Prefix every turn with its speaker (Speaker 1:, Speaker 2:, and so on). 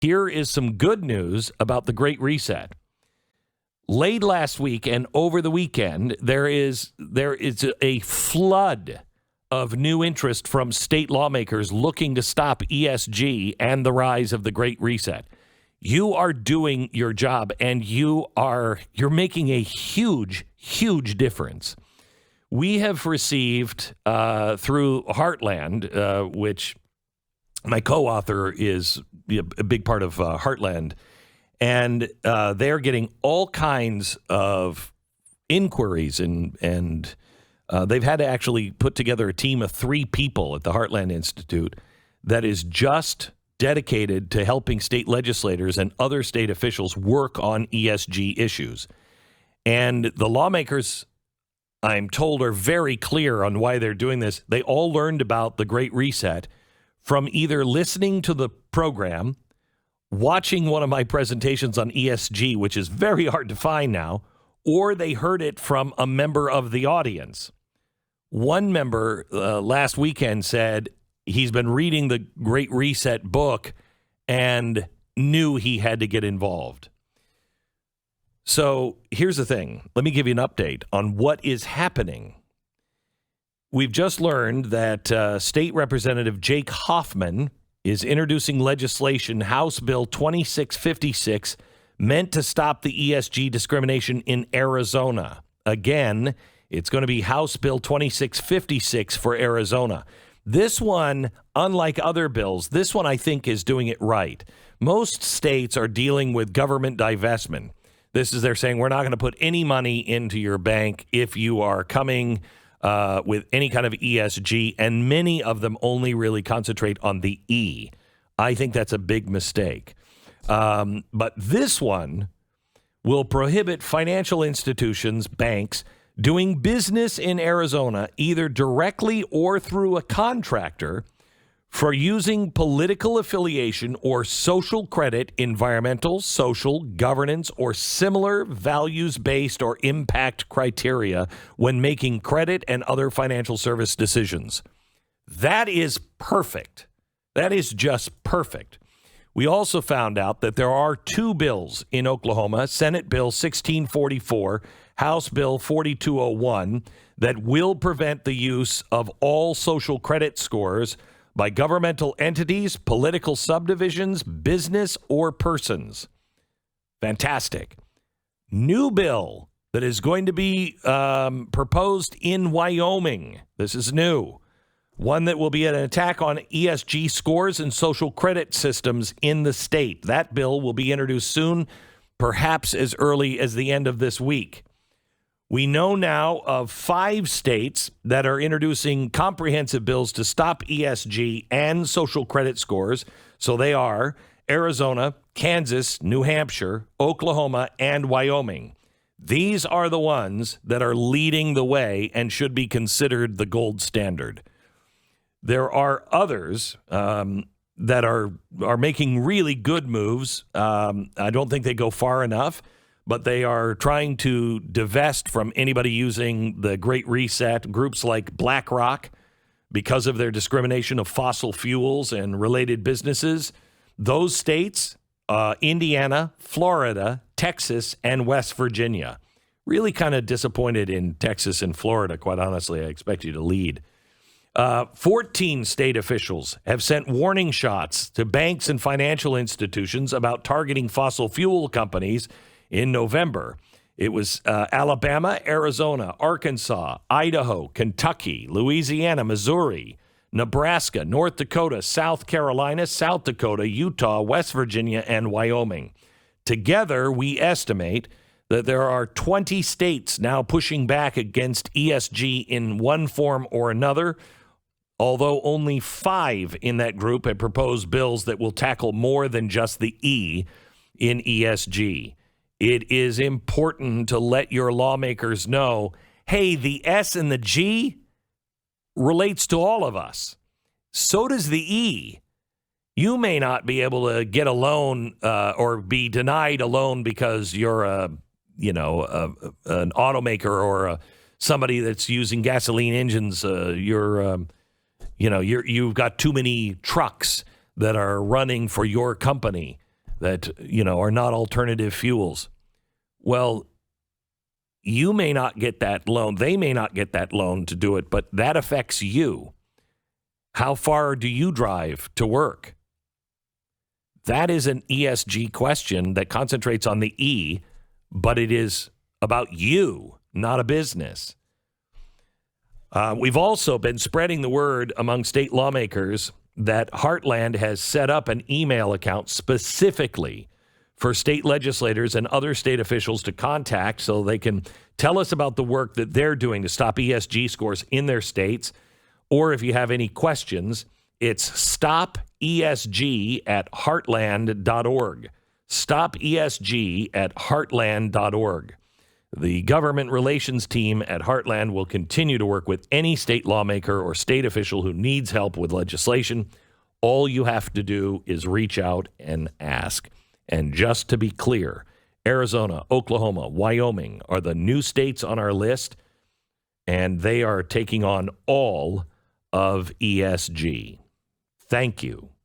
Speaker 1: Here is some good news about the Great Reset. Late last week and over the weekend, there is a flood of new interest from state lawmakers looking to stop ESG and the rise of the Great Reset. You are doing your job, and you're making a huge, huge difference. We have received through Heartland, which my co-author is a big part of Heartland, and they're getting all kinds of inquiries, and they've had to actually put together a team of 3 people at the Heartland Institute that is just dedicated to helping state legislators and other state officials work on ESG issues. And the lawmakers, I'm told, are very clear on why they're doing this. They all learned about the Great Reset from either listening to the program, watching one of my presentations on ESG, which is very hard to find now, or they heard it from a member of the audience. One member last weekend said he's been reading the Great Reset book and knew he had to get involved. So here's the thing. Let me give you an update on what is happening. We've just learned that State Representative Jake Hoffman is introducing legislation, House Bill 2656, meant to stop the ESG discrimination in Arizona. Again, it's going to be House Bill 2656 for Arizona. This one, unlike other bills, this one I think is doing it right. Most states are dealing with government divestment. They're saying we're not going to put any money into your bank if you are coming with any kind of ESG, and many of them only really concentrate on the E. I think that's a big mistake. But this one will prohibit financial institutions, banks, doing business in Arizona, either directly or through a contractor, for using political affiliation or social credit, environmental, social, governance, or similar values-based or impact criteria when making credit and other financial service decisions. That is perfect. That is just perfect. We also found out that there are 2 bills in Oklahoma, Senate Bill 1644, House Bill 4201, that will prevent the use of all social credit scores by governmental entities, political subdivisions, business, or persons. Fantastic. New bill that is going to be proposed in Wyoming. This is new. One that will be an attack on ESG scores and social credit systems in the state. That bill will be introduced soon, perhaps as early as the end of this week. We know now of 5 states that are introducing comprehensive bills to stop ESG and social credit scores. So they are Arizona, Kansas, New Hampshire, Oklahoma, and Wyoming. These are the ones that are leading the way and should be considered the gold standard. There are others that are making really good moves. I don't think they go far enough, but they are trying to divest from anybody using the Great Reset, groups like BlackRock, because of their discrimination of fossil fuels and related businesses. Those states, Indiana, Florida, Texas, and West Virginia. Really kind of disappointed in Texas and Florida, quite honestly. I expect you to lead. 14 state officials have sent warning shots to banks and financial institutions about targeting fossil fuel companies in November. It was Alabama, Arizona, Arkansas, Idaho, Kentucky, Louisiana, Missouri, Nebraska, North Dakota, South Carolina, South Dakota, Utah, West Virginia, and Wyoming. Together, we estimate that there are 20 states now pushing back against ESG in one form or another, although only 5 in that group have proposed bills that will tackle more than just the E in ESG. It is important to let your lawmakers know, hey, the S and the G relates to all of us. So does the E. You may not be able to get a loan or be denied a loan because you're an automaker or somebody that's using gasoline engines. You've got too many trucks that are running for your company. that, are not alternative fuels. Well, you may not get that loan. They may not get that loan to do it, but that affects you. How far do you drive to work? That is an ESG question that concentrates on the E, but it is about you, not a business. We've also been spreading the word among state lawmakers that Heartland has set up an email account specifically for state legislators and other state officials to contact so they can tell us about the work that they're doing to stop ESG scores in their states. Or if you have any questions, it's stopesg@heartland.org. Stopesg@heartland.org. The government relations team at Heartland will continue to work with any state lawmaker or state official who needs help with legislation. All you have to do is reach out and ask. And just to be clear, Arizona, Oklahoma, Wyoming are the new states on our list, and they are taking on all of ESG. Thank you